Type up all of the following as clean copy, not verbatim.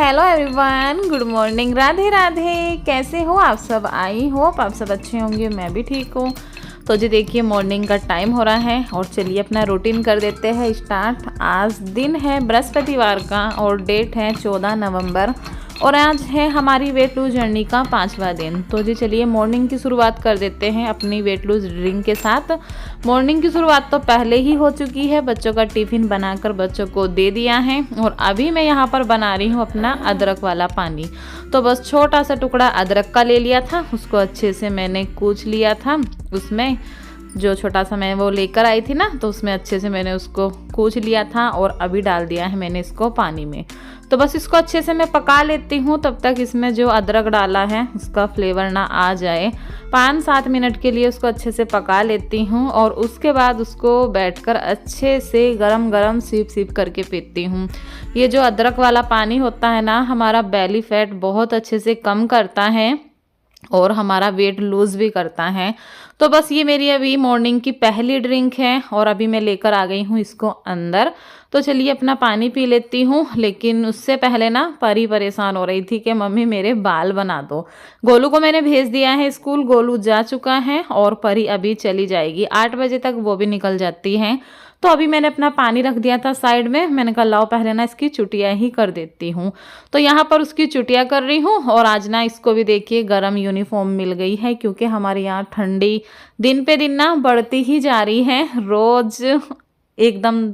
Hello everyone, good morning, Radhe Radhe. कैसे हो आप सब? आई होप आप सब अच्छे होंगे, मैं भी ठीक हूँ। तो जी देखिए मॉर्निंग का टाइम हो रहा है और चलिए अपना रूटीन कर देते हैं स्टार्ट। आज दिन है बृहस्पतिवार का और डेट है 14 नवंबर और आज है हमारी वेट लूज जर्नी का 5वां दिन। तो जी चलिए मॉर्निंग की शुरुआत कर देते हैं अपनी वेट लूज ड्रिंक के साथ। मॉर्निंग की शुरुआत तो पहले ही हो चुकी है, बच्चों का टिफ़िन बनाकर बच्चों को दे दिया है और अभी मैं यहाँ पर बना रही हूँ अपना अदरक वाला पानी। तो बस छोटा सा टुकड़ा अदरक का ले लिया था, उसको अच्छे से मैंने कूच लिया था। उसमें जो छोटा सा मैं वो लेकर आई थी ना, तो उसमें अच्छे से मैंने उसको कूच लिया था और अभी डाल दिया है मैंने इसको पानी में। तो बस इसको अच्छे से मैं पका लेती हूँ तब तक इसमें जो अदरक डाला है उसका फ्लेवर ना आ जाए। 5-7 मिनट के लिए उसको अच्छे से पका लेती हूँ और उसके बाद उसको बैठकर अच्छे से गरम गरम सीप सीप करके पीती हूँ। ये जो अदरक वाला पानी होता है ना, हमारा बेली फैट बहुत अच्छे से कम करता है और हमारा वेट लूज़ भी करता है। तो बस ये मेरी अभी मॉर्निंग की पहली ड्रिंक है और अभी मैं लेकर आ गई हूँ इसको अंदर। तो चलिए अपना पानी पी लेती हूँ, लेकिन उससे पहले ना परी परेशान हो रही थी कि मम्मी मेरे बाल बना दो। गोलू को मैंने भेज दिया है स्कूल, गोलू जा चुका है और परी अभी चली जाएगी 8 बजे तक, वो भी निकल जाती हैं। तो अभी मैंने अपना पानी रख दिया था साइड में, मैंने कहा लाओ पहले ना इसकी चुटिया ही कर देती हूँ। तो यहाँ पर उसकी चुटिया कर रही हूँ और आज ना इसको भी देखिए गरम यूनिफॉर्म मिल गई है, क्योंकि हमारे यहाँ ठंडी दिन पे दिन ना बढ़ती ही जा रही है। रोज एकदम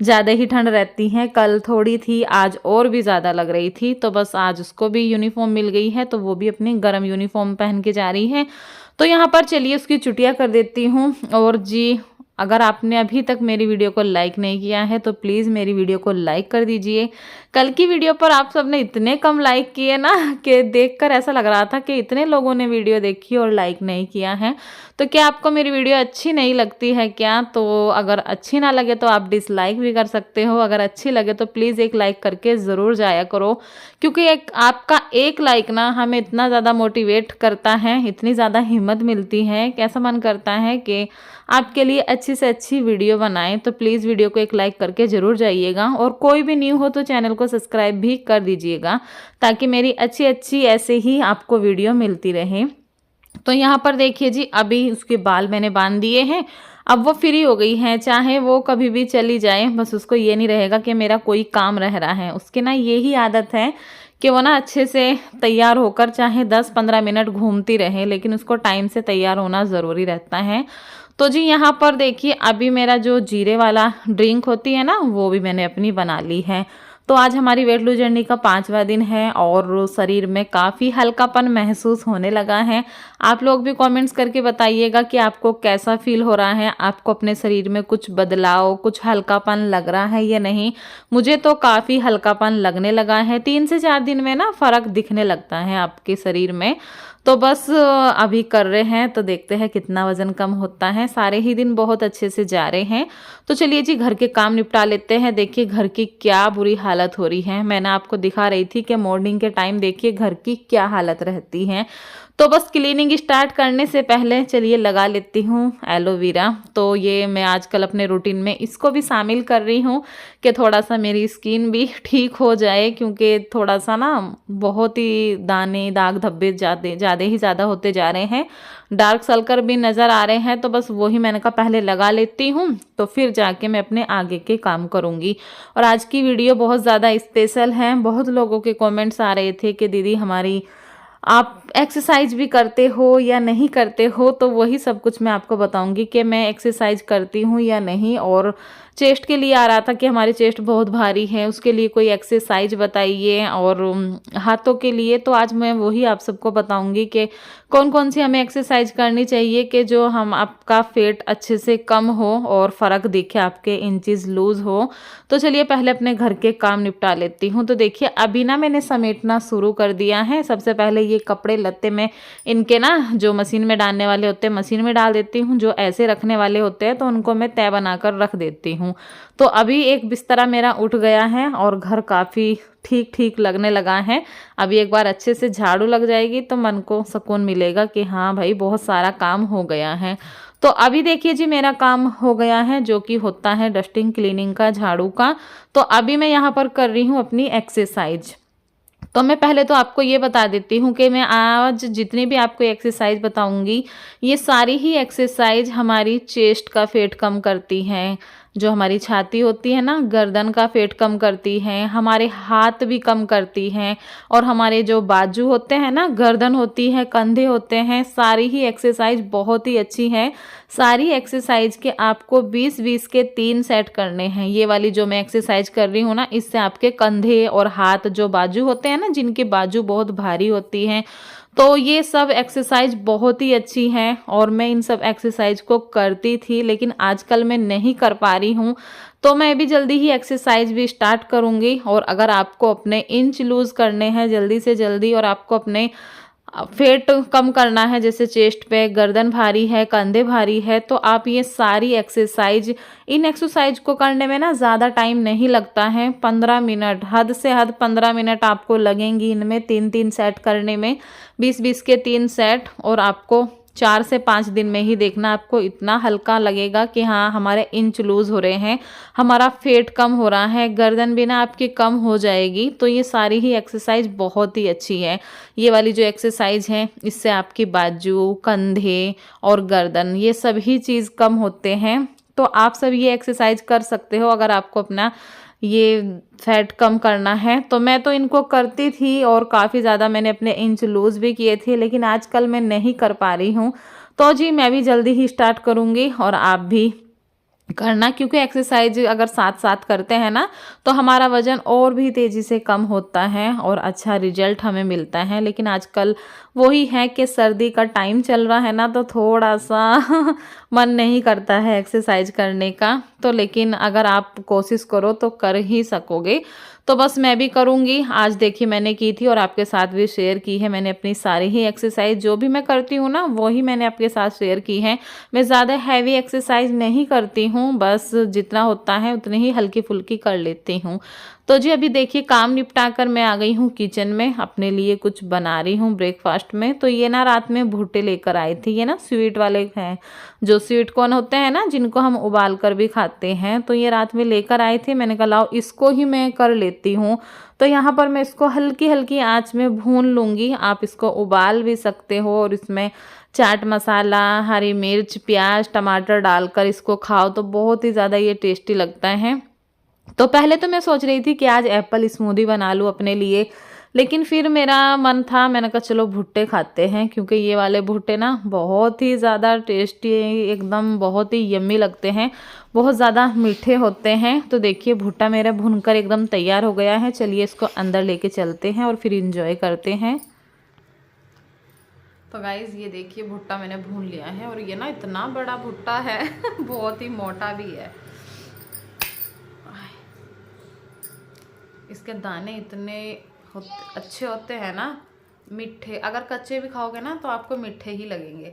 ज़्यादा ही ठंड रहती है, कल थोड़ी थी, आज और भी ज़्यादा लग रही थी। तो बस आज उसको भी यूनिफॉर्म मिल गई है, तो वो भी अपनी गरम यूनिफॉर्म पहन के जा रही है। तो यहाँ पर चलिए उसकी चुटिया कर देती हूँ। और जी अगर आपने अभी तक मेरी वीडियो को लाइक नहीं किया है तो प्लीज़ मेरी वीडियो को लाइक कर दीजिए। कल की वीडियो पर आप सबने इतने कम लाइक किए ना कि देखकर ऐसा लग रहा था कि इतने लोगों ने वीडियो देखी और लाइक नहीं किया है। तो क्या आपको मेरी वीडियो अच्छी नहीं लगती है क्या? तो अगर अच्छी ना लगे तो आप डिसलाइक भी कर सकते हो, अगर अच्छी लगे तो प्लीज़ एक लाइक करके ज़रूर जाया करो, क्योंकि आपका एक लाइक ना हमें इतना ज़्यादा मोटिवेट करता है, इतनी ज़्यादा हिम्मत मिलती है, कैसा मन करता है कि आपके लिए अच्छी से अच्छी वीडियो बनाएं। तो प्लीज़ वीडियो को एक लाइक करके ज़रूर जाइएगा और कोई भी न्यू हो तो चैनल को सब्सक्राइब भी कर दीजिएगा, ताकि मेरी अच्छी अच्छी ऐसे ही आपको वीडियो मिलती रहे। तो यहाँ पर देखिए जी अभी उसके बाल मैंने बांध दिए हैं, अब वो फ्री हो गई है, चाहे वो कभी भी चली जाए, बस उसको ये नहीं रहेगा कि मेरा कोई काम रह रहा है। उसके ना यही आदत है कि वो ना अच्छे से तैयार होकर चाहे 10-15 मिनट घूमती रहे, लेकिन उसको टाइम से तैयार होना ज़रूरी रहता है। तो जी यहाँ पर देखिए अभी मेरा जो जीरे वाला ड्रिंक होती है ना, वो भी मैंने अपनी बना ली है। तो आज हमारी वेट लूज जर्नी का 5वां दिन है और शरीर में काफ़ी हल्कापन महसूस होने लगा है। आप लोग भी कमेंट्स करके बताइएगा कि आपको कैसा फील हो रहा है, आपको अपने शरीर में कुछ बदलाव, कुछ हल्कापन लग रहा है या नहीं। मुझे तो काफ़ी हल्कापन लगने लगा है, 3 से 4 दिन में ना फ़र्क दिखने लगता है आपके शरीर में। तो बस अभी कर रहे हैं, तो देखते हैं कितना वज़न कम होता है। सारे ही दिन बहुत अच्छे से जा रहे हैं। तो चलिए जी घर के काम निपटा लेते हैं। देखिए घर की क्या बुरी हालत हो रही है, मैंने आपको दिखा रही थी कि मॉर्निंग के टाइम देखिए घर की क्या हालत रहती है। तो बस क्लीनिंग स्टार्ट करने से पहले चलिए लगा लेती हूँ एलोवेरा। तो ये मैं आजकल अपने रूटीन में इसको भी शामिल कर रही हूँ कि थोड़ा सा मेरी स्किन भी ठीक हो जाए, क्योंकि थोड़ा सा ना बहुत ही दाने दाग धब्बे ज़्यादा होते जा रहे हैं, डार्क सर्कल भी नज़र आ रहे हैं। तो बस वही मैंने कहा पहले लगा लेती हूँ, तो फिर जाके मैं अपने आगे के काम करूँगी। और आज की वीडियो बहुत ज़्यादा स्पेशल है। बहुत लोगों के कमेंट्स आ रहे थे कि दीदी हमारी आप एक्सरसाइज भी करते हो या नहीं करते हो, तो वही सब कुछ मैं आपको बताऊंगी कि मैं एक्सरसाइज करती हूँ या नहीं। और चेस्ट के लिए आ रहा था कि हमारी चेस्ट बहुत भारी है, उसके लिए कोई एक्सरसाइज बताइए, और हाथों के लिए तो आज मैं वही आप सबको बताऊंगी कि कौन कौन सी हमें एक्सरसाइज करनी चाहिए कि जो हम आपका फेट अच्छे से कम हो और फ़र्क दिखे, आपके इंचेस लूज़ हो। तो चलिए पहले अपने घर के काम निपटा लेती हूँ। तो देखिए अभी ना मैंने समेटना शुरू कर दिया है। सबसे पहले ये कपड़े लत्ते में इनके ना जो मशीन में डालने वाले होते हैं मशीन में डाल देती हूँ, जो ऐसे रखने वाले होते हैं तो उनको मैं तय बनाकर रख देती हूँ। तो अभी एक बिस्तरा मेरा उठ गया है और घर काफ़ी ठीक ठीक लगने लगा है। अभी एक बार अच्छे से झाड़ू लग जाएगी तो मन को सुकून मिलेगा कि हाँ भाई बहुत सारा काम हो गया है। तो अभी देखिए जी मेरा काम हो गया है, जो कि होता है डस्टिंग क्लीनिंग का, झाड़ू का। तो अभी मैं यहाँ पर कर रही हूँ अपनी एक्सरसाइज। तो मैं पहले तो आपको ये बता देती हूँ कि मैं आज जितनी भी आपको एक्सरसाइज बताऊँगी, ये सारी ही एक्सरसाइज हमारी चेस्ट का फैट कम करती हैं, जो हमारी छाती होती है ना, गर्दन का फैट कम करती हैं, हमारे हाथ भी कम करती हैं, और हमारे जो बाजू होते हैं ना, गर्दन होती है, कंधे होते हैं, सारी ही एक्सरसाइज बहुत ही अच्छी है। सारी एक्सरसाइज के आपको 20-20 के 3 सेट करने हैं। ये वाली जो मैं एक्सरसाइज कर रही हूँ ना, इससे आपके कंधे और हाथ जो बाजू होते हैं ना, जिनकी बाजू बहुत भारी होती हैं, तो ये सब एक्सरसाइज बहुत ही अच्छी हैं। और मैं इन सब एक्सरसाइज को करती थी, लेकिन आजकल मैं नहीं कर पा रही हूँ, तो मैं भी जल्दी ही एक्सरसाइज भी स्टार्ट करूँगी। और अगर आपको अपने इंच लूज़ करने हैं जल्दी से जल्दी, और आपको अपने फैट कम करना है, जैसे चेस्ट पे गर्दन भारी है, कंधे भारी है, तो आप ये सारी एक्सरसाइज, इन एक्सरसाइज को करने में ना ज़्यादा टाइम नहीं लगता है। 15 मिनट, हद से हद 15 मिनट आपको लगेंगी इनमें 3-3 सेट करने में, 20-20 के 3 सेट। और आपको 4 से 5 दिन में ही देखना, आपको इतना हल्का लगेगा कि हाँ, हमारे इंच लूज हो रहे हैं, हमारा फैट कम हो रहा है, गर्दन भी ना आपकी कम हो जाएगी। तो ये सारी ही एक्सरसाइज बहुत ही अच्छी है। ये वाली जो एक्सरसाइज है, इससे आपकी बाजू, कंधे और गर्दन, ये सभी चीज़ कम होते हैं। तो आप सब ये एक्सरसाइज कर सकते हो अगर आपको अपना ये फैट कम करना है। तो मैं तो इनको करती थी और काफ़ी ज़्यादा मैंने अपने इंच लूज़ भी किए थे, लेकिन आजकल मैं नहीं कर पा रही हूँ। तो जी मैं भी जल्दी ही स्टार्ट करूँगी, और आप भी करना, क्योंकि एक्सरसाइज अगर साथ साथ करते हैं ना, तो हमारा वजन और भी तेज़ी से कम होता है और अच्छा रिजल्ट हमें मिलता है। लेकिन आजकल वही है कि सर्दी का टाइम चल रहा है ना, तो थोड़ा सा मन नहीं करता है एक्सरसाइज करने का। तो लेकिन अगर आप कोशिश करो तो कर ही सकोगे। तो बस मैं भी करूँगी। आज देखिए मैंने की थी और आपके साथ भी शेयर की है। मैंने अपनी सारी ही एक्सरसाइज जो भी मैं करती हूँ ना, वही मैंने आपके साथ शेयर की है। मैं ज़्यादा हैवी एक्सरसाइज नहीं करती हूँ, बस जितना होता है उतनी ही हल्की फुल्की कर लेती हूँ। तो जी अभी देखिए काम निपटा कर मैं आ गई हूँ किचन में, अपने लिए कुछ बना रही हूँ ब्रेकफास्ट में। तो ये ना रात में भुट्टे लेकर आई थी, ये ना स्वीट वाले हैं, जो स्वीट कॉर्न होते हैं ना, जिनको हम उबाल कर भी खाते हैं। तो ये रात में लेकर आए थे, मैंने कहा लाओ इसको ही मैं कर लेती हूँ। तो यहाँ पर मैं इसको हल्की हल्की आंच में भून लूँगी। आप इसको उबाल भी सकते हो और इसमें चाट मसाला, हरी मिर्च, प्याज, टमाटर डालकर इसको खाओ तो बहुत ही ज़्यादा ये टेस्टी लगता है। तो पहले तो मैं सोच रही थी कि आज एप्पल स्मूदी बना लूँ अपने लिए, लेकिन फिर मेरा मन था, मैंने कहा चलो भुट्टे खाते हैं, क्योंकि ये वाले भुट्टे ना बहुत ही ज़्यादा टेस्टी, एकदम बहुत ही यम्मी लगते हैं, बहुत ज़्यादा मीठे होते हैं। तो देखिए भुट्टा मेरा भुनकर एकदम तैयार हो गया है। चलिए इसको अंदर लेके चलते हैं और फिर इंजॉय करते हैं। तो गाइज़ ये देखिए भुट्टा मैंने भून लिया है, और ये ना इतना बड़ा भुट्टा है बहुत ही मोटा भी है। इसके दाने इतने अच्छे होते हैं ना, मीठे। अगर कच्चे भी खाओगे ना तो आपको मीठे ही लगेंगे।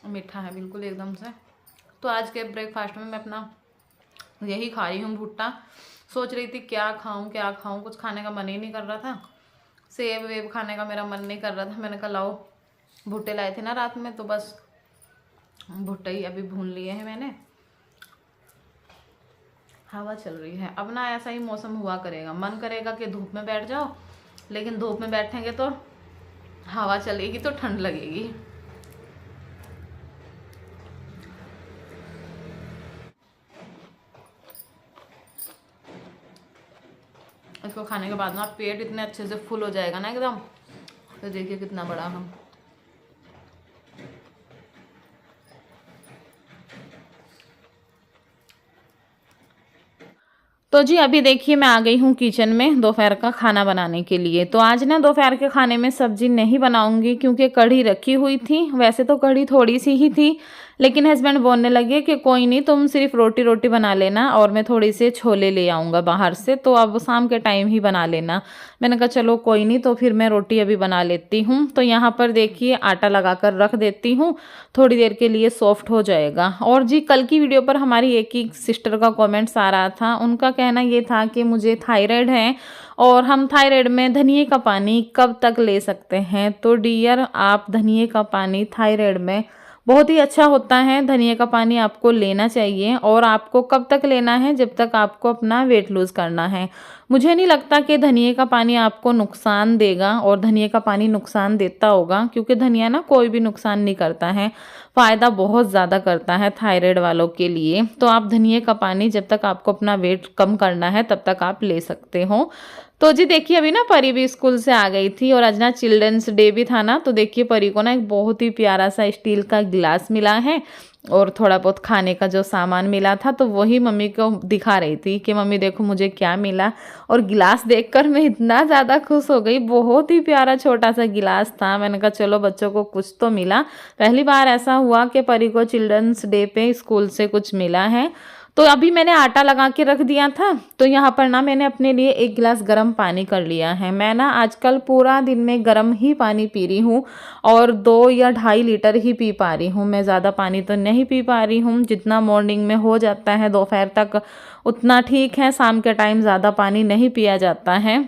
मीठा है बिल्कुल एकदम से। तो आज के ब्रेकफास्ट में मैं अपना यही खा रही हूँ भुट्टा। सोच रही थी क्या खाऊं क्या खाऊं, कुछ खाने का मन ही नहीं कर रहा था। सेब वेब खाने का मेरा मन नहीं कर रहा था। मैंने कहा लाओ भुट्टे लाए थे ना रात में, तो बस भुट्टे ही अभी भून लिए हैं मैंने। हवा चल रही है। अब ना ऐसा ही मौसम हुआ करेगा, मन करेगा कि धूप में बैठ जाओ, लेकिन धूप में बैठेंगे तो हवा चलेगी तो ठंड लगेगी। इसको खाने के बाद ना पेट इतने अच्छे से फुल हो जाएगा ना एकदम। तो देखिए कितना बड़ा हम। तो जी अभी देखिए मैं आ गई हूँ किचन में दोपहर का खाना बनाने के लिए। तो आज ना दोपहर के खाने में सब्जी नहीं बनाऊंगी, क्योंकि कढ़ी रखी हुई थी। वैसे तो कढ़ी थोड़ी सी ही थी, लेकिन हस्बैंड बोलने लगे कि कोई नहीं, तुम सिर्फ रोटी रोटी बना लेना और मैं थोड़ी से छोले ले आऊँगा बाहर से, तो अब शाम के टाइम ही बना लेना। मैंने कहा चलो कोई नहीं, तो फिर मैं रोटी अभी बना लेती हूँ। तो यहाँ पर देखिए आटा लगा कर रख देती हूँ, थोड़ी देर के लिए सॉफ्ट हो जाएगा। और जी कल की वीडियो पर हमारी एक ही सिस्टर का कमेंट्स आ रहा था। उनका कहना ये था कि मुझे थायराइड है और हम थायराइड में धनिए का पानी कब तक ले सकते हैं। तो डियर आप धनिए का पानी थायराइड में बहुत ही अच्छा होता है। धनिया का पानी आपको लेना चाहिए और आपको कब तक लेना है, जब तक आपको अपना वेट लूज़ करना है। मुझे नहीं लगता कि धनिया का पानी आपको नुकसान देगा और धनिया का पानी नुकसान देता होगा, क्योंकि धनिया ना कोई भी नुकसान नहीं करता है, फ़ायदा बहुत ज़्यादा करता है थायराइड वालों के लिए। तो आप धनिया का पानी जब तक आपको अपना वेट कम करना है तब तक आप ले सकते हो। तो जी देखिए अभी ना परी भी स्कूल से आ गई थी और आज ना चिल्ड्रंस डे भी था ना, तो देखिए परी को ना एक बहुत ही प्यारा सा स्टील का गिलास मिला है और थोड़ा बहुत खाने का जो सामान मिला था, तो वही मम्मी को दिखा रही थी कि मम्मी देखो मुझे क्या मिला। और गिलास देखकर मैं इतना ज़्यादा खुश हो गई, बहुत ही प्यारा छोटा सा गिलास था। मैंने कहा चलो बच्चों को कुछ तो मिला, पहली बार ऐसा हुआ कि परी को चिल्ड्रंस डे पे स्कूल से कुछ मिला है। तो अभी मैंने आटा लगा के रख दिया था, तो यहाँ पर ना मैंने अपने लिए 1 गिलास गर्म पानी कर लिया है। मैं ना आजकल पूरा दिन में गर्म ही पानी पी रही हूँ और 2 या 2.5 लीटर ही पी पा रही हूँ। मैं ज़्यादा पानी तो नहीं पी पा रही हूँ, जितना मॉर्निंग में हो जाता है दोपहर तक उतना ठीक है, शाम के टाइम ज़्यादा पानी नहीं पिया जाता है।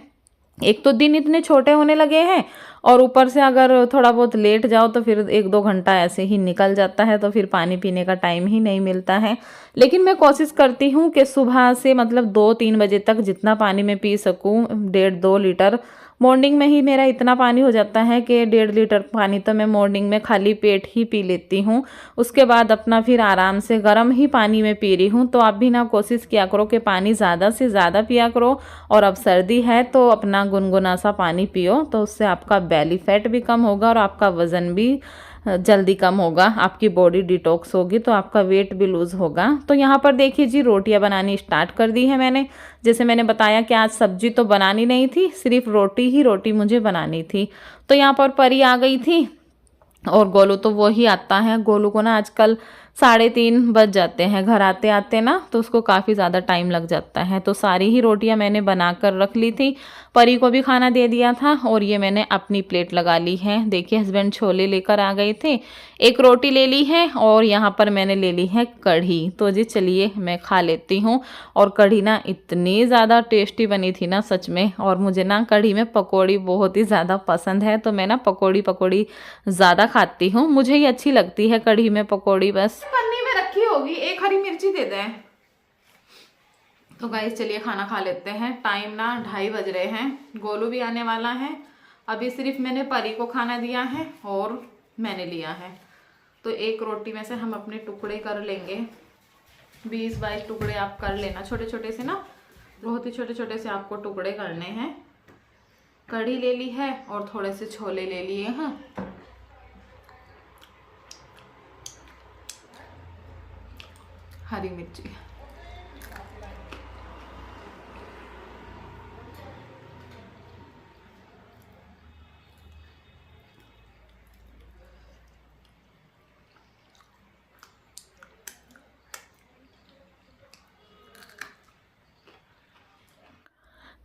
एक तो दिन इतने छोटे होने लगे हैं और ऊपर से अगर थोड़ा बहुत लेट जाओ तो फिर 1-2 घंटा ऐसे ही निकल जाता है, तो फिर पानी पीने का टाइम ही नहीं मिलता है। लेकिन मैं कोशिश करती हूँ कि सुबह से मतलब 2-3 बजे तक जितना पानी मैं पी सकूँ, 1.5-2 लीटर मॉर्निंग में ही मेरा इतना पानी हो जाता है कि 1.5 लीटर पानी तो मैं मॉर्निंग में खाली पेट ही पी लेती हूँ। उसके बाद अपना फिर आराम से गर्म ही पानी में पी रही हूँ। तो आप भी ना कोशिश किया करो कि पानी ज़्यादा से ज़्यादा पिया करो, और अब सर्दी है तो अपना गुनगुना सा पानी पियो, तो उससे आपका बेली फैट भी कम होगा और आपका वज़न भी जल्दी कम होगा, आपकी बॉडी डिटॉक्स होगी तो आपका वेट भी लूज़ होगा। तो यहाँ पर देखिए जी रोटियाँ बनानी स्टार्ट कर दी है मैंने। जैसे मैंने बताया कि आज सब्जी तो बनानी नहीं थी, सिर्फ रोटी मुझे बनानी थी। तो यहाँ पर परी आ गई थी और गोलू तो वो ही आता है। गोलू को ना आजकल 3:30 बज जाते हैं घर आते आते ना, तो उसको काफ़ी ज़्यादा टाइम लग जाता है। तो सारी ही रोटियां मैंने बना कर रख ली थी, परी को भी खाना दे दिया था और ये मैंने अपनी प्लेट लगा ली है। देखिए हस्बैंड छोले लेकर आ गए थे, 1 रोटी ले ली है और यहाँ पर मैंने ले ली है कढ़ी। तो जी चलिए मैं खा लेती हूँ। और कढ़ी ना इतनी ज़्यादा टेस्टी बनी थी ना सच में, और मुझे ना कढ़ी में पकौड़ी बहुत ही ज़्यादा पसंद है, तो मैं ना पकौड़ी ज़्यादा खाती हूँ, मुझे ही अच्छी लगती है कढ़ी में पकौड़ी। बस पन्नी में रखी होगी, 1 हरी मिर्ची दे दें। तो गाइस चलिए खाना खा लेते हैं। टाइम ना 2:30 बज रहे हैं, गोलू भी आने वाला है। अभी सिर्फ मैंने परी को खाना दिया है और मैंने लिया है। तो 1 रोटी में से हम अपने टुकड़े कर लेंगे, 20-22 टुकड़े आप कर लेना, छोटे छोटे से ना, बहुत ही छोटे छोटे से आपको टुकड़े करने हैं। कढ़ी ले ली है और थोड़े से छोले ले लिए हैं। हरी मिर्ची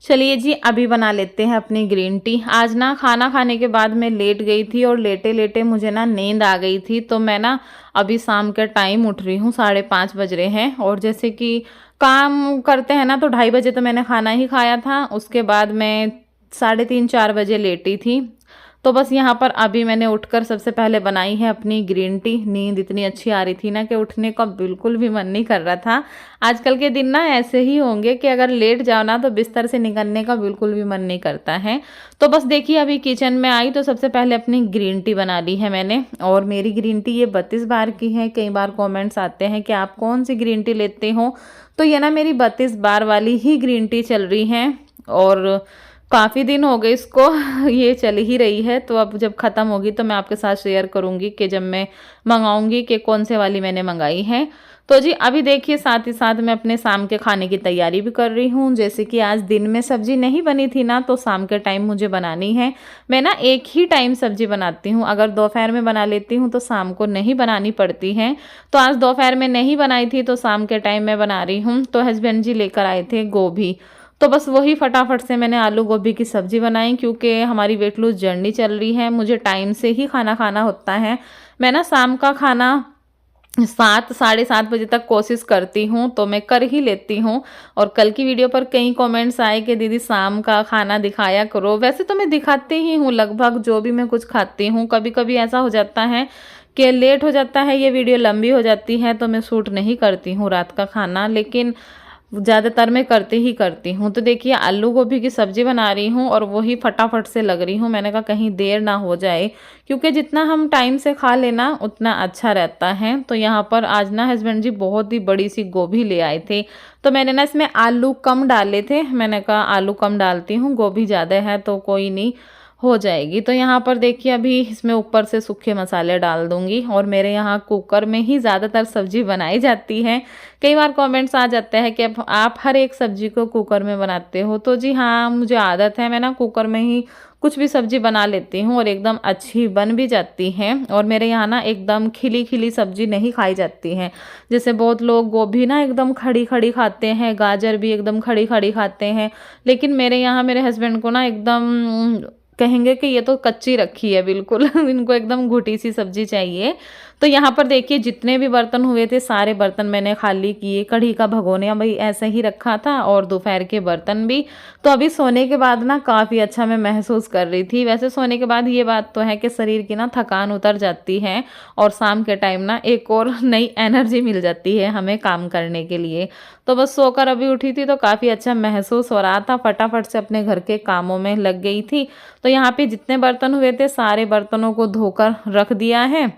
चलिए जी अभी बना लेते हैं अपनी ग्रीन टी। आज ना खाना खाने के बाद मैं लेट गई थी और लेटे लेटे मुझे ना नींद आ गई थी, तो मैं ना अभी शाम के टाइम उठ रही हूँ, 5:30 बज रहे हैं। और जैसे कि काम करते हैं ना तो 2:30 बजे तो मैंने खाना ही खाया था, उसके बाद मैं 3:30-4 बजे लेटी थी। तो बस यहाँ पर अभी मैंने उठकर सबसे पहले बनाई है अपनी ग्रीन टी। नींद इतनी अच्छी आ रही थी ना कि उठने का बिल्कुल भी मन नहीं कर रहा था। आजकल के दिन ना ऐसे ही होंगे कि अगर लेट जाओ ना तो बिस्तर से निकलने का बिल्कुल भी मन नहीं करता है। तो बस देखिए अभी किचन में आई तो सबसे पहले अपनी ग्रीन टी बना ली है मैंने। और मेरी ग्रीन टी ये 32 बार की है। कई बार कॉमेंट्स आते हैं कि आप कौन सी ग्रीन टी लेते हो, तो ये ना मेरी 32 बार वाली ही ग्रीन टी चल रही है और काफ़ी दिन हो गए इसको ये चल ही रही है। तो अब जब ख़त्म होगी तो मैं आपके साथ शेयर करूंगी कि जब मैं मंगाऊंगी कि कौन से वाली मैंने मंगाई है। तो जी अभी देखिए साथ ही साथ मैं अपने शाम के खाने की तैयारी भी कर रही हूँ। जैसे कि आज दिन में सब्जी नहीं बनी थी ना, तो शाम के टाइम मुझे बनानी है। मैं ना एक ही टाइम सब्जी बनाती हूँ, अगर दोपहर में बना लेती हूँ तो शाम को नहीं बनानी पड़ती है। तो आज दोपहर में नहीं बनाई थी तो शाम के टाइम मैं बना रही हूँ। तो हस्बैंड जी लेकर आए थे गोभी, तो बस वही फटाफट से मैंने आलू गोभी की सब्ज़ी बनाई, क्योंकि हमारी वेट लूज जर्नी चल रही है, मुझे टाइम से ही खाना खाना होता है। मैं ना शाम का खाना 7-7:30 बजे तक कोशिश करती हूँ, तो मैं कर ही लेती हूँ। और कल की वीडियो पर कई कमेंट्स आए कि दीदी शाम का खाना दिखाया करो। वैसे तो मैं दिखाती ही हूँ लगभग जो भी मैं कुछ खाती हूँ। कभी कभी ऐसा हो जाता है कि लेट हो जाता है, ये वीडियो लंबी हो जाती है तो मैं शूट नहीं करती हूँ रात का खाना, लेकिन ज़्यादातर मैं करती हूँ। तो देखिए आलू गोभी की सब्ज़ी बना रही हूँ और वही फटाफट से लग रही हूँ। मैंने कहा कहीं देर ना हो जाए, क्योंकि जितना हम टाइम से खा लेना उतना अच्छा रहता है। तो यहाँ पर आज ना हस्बैंड जी बहुत ही बड़ी सी गोभी ले आए थे, तो मैंने ना इसमें आलू कम डाले थे। मैंने कहा आलू कम डालती हूँ, गोभी ज़्यादा है तो कोई नहीं, हो जाएगी। तो यहाँ पर देखिए अभी इसमें ऊपर से सूखे मसाले डाल दूंगी। और मेरे यहाँ कुकर में ही ज़्यादातर सब्जी बनाई जाती है। कई बार कमेंट्स आ जाते हैं कि अब आप हर एक सब्जी को कुकर में बनाते हो, तो जी हाँ, मुझे आदत है, मैं ना कुकर में ही कुछ भी सब्जी बना लेती हूँ और एकदम अच्छी बन भी जाती है। और मेरे यहाँ ना एकदम खिली खिली सब्जी नहीं खाई जाती है। जैसे बहुत लोग गोभी ना एकदम खड़ी खड़ी खाते हैं, गाजर भी एकदम खड़ी खड़ी खाते हैं, लेकिन मेरे यहाँ मेरे हस्बैंड को ना एकदम कहेंगे कि ये तो कच्ची रखी है बिल्कुल इनको एकदम घुटी सी सब्जी चाहिए। तो यहाँ पर देखिए जितने भी बर्तन हुए थे सारे बर्तन मैंने खाली किए। कढ़ी का भगोना भाई ऐसे ही रखा था और दोपहर के बर्तन भी। तो अभी सोने के बाद ना काफ़ी अच्छा मैं महसूस कर रही थी। वैसे सोने के बाद ये बात तो है कि शरीर की ना थकान उतर जाती है और शाम के टाइम ना एक और नई एनर्जी मिल जाती है हमें काम करने के लिए। तो बस सोकर अभी उठी थी तो काफ़ी अच्छा महसूस हो रहा था, फटाफट से अपने घर के कामों में लग गई थी। तो यहाँ पे जितने बर्तन हुए थे सारे बर्तनों को धोकर रख दिया है।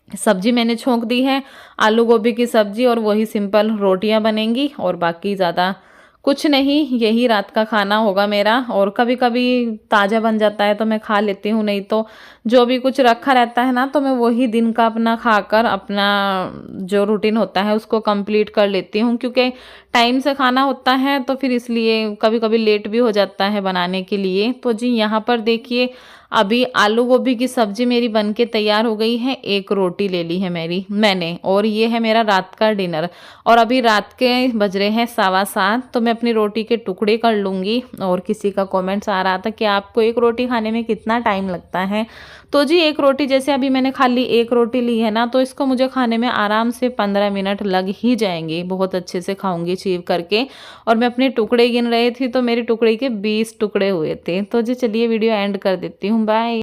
सब्जी मैंने छोंक दी है, आलू गोभी की सब्जी, और वही सिंपल रोटियां बनेंगी और बाकी ज़्यादा कुछ नहीं, यही रात का खाना होगा मेरा। और कभी कभी ताज़ा बन जाता है तो मैं खा लेती हूँ, नहीं तो जो भी कुछ रखा रहता है ना तो मैं वही दिन का अपना खाकर अपना जो रूटीन होता है उसको कंप्लीट कर लेती हूँ। क्योंकि टाइम से खाना होता है तो फिर इसलिए कभी कभी लेट भी हो जाता है बनाने के लिए। तो जी यहाँ पर देखिए अभी आलू गोभी की सब्जी मेरी बनके तैयार हो गई है, एक रोटी ले ली है मैंने, और ये है मेरा रात का डिनर। और अभी रात के बज रहे हैं 7:15, तो मैं अपनी रोटी के टुकड़े कर लूँगी। और किसी का कमेंट्स आ रहा था कि आपको एक रोटी खाने में कितना टाइम लगता है। तो जी एक रोटी, जैसे अभी मैंने खाली एक रोटी ली है ना, तो इसको मुझे खाने में आराम से 15 मिनट लग ही जाएंगे। बहुत अच्छे से खाऊंगी चीव करके। और मैं अपने टुकड़े गिन रही थी तो मेरे टुकड़े के 20 टुकड़े हुए थे। तो जी चलिए वीडियो एंड कर देती हूँ, बाय।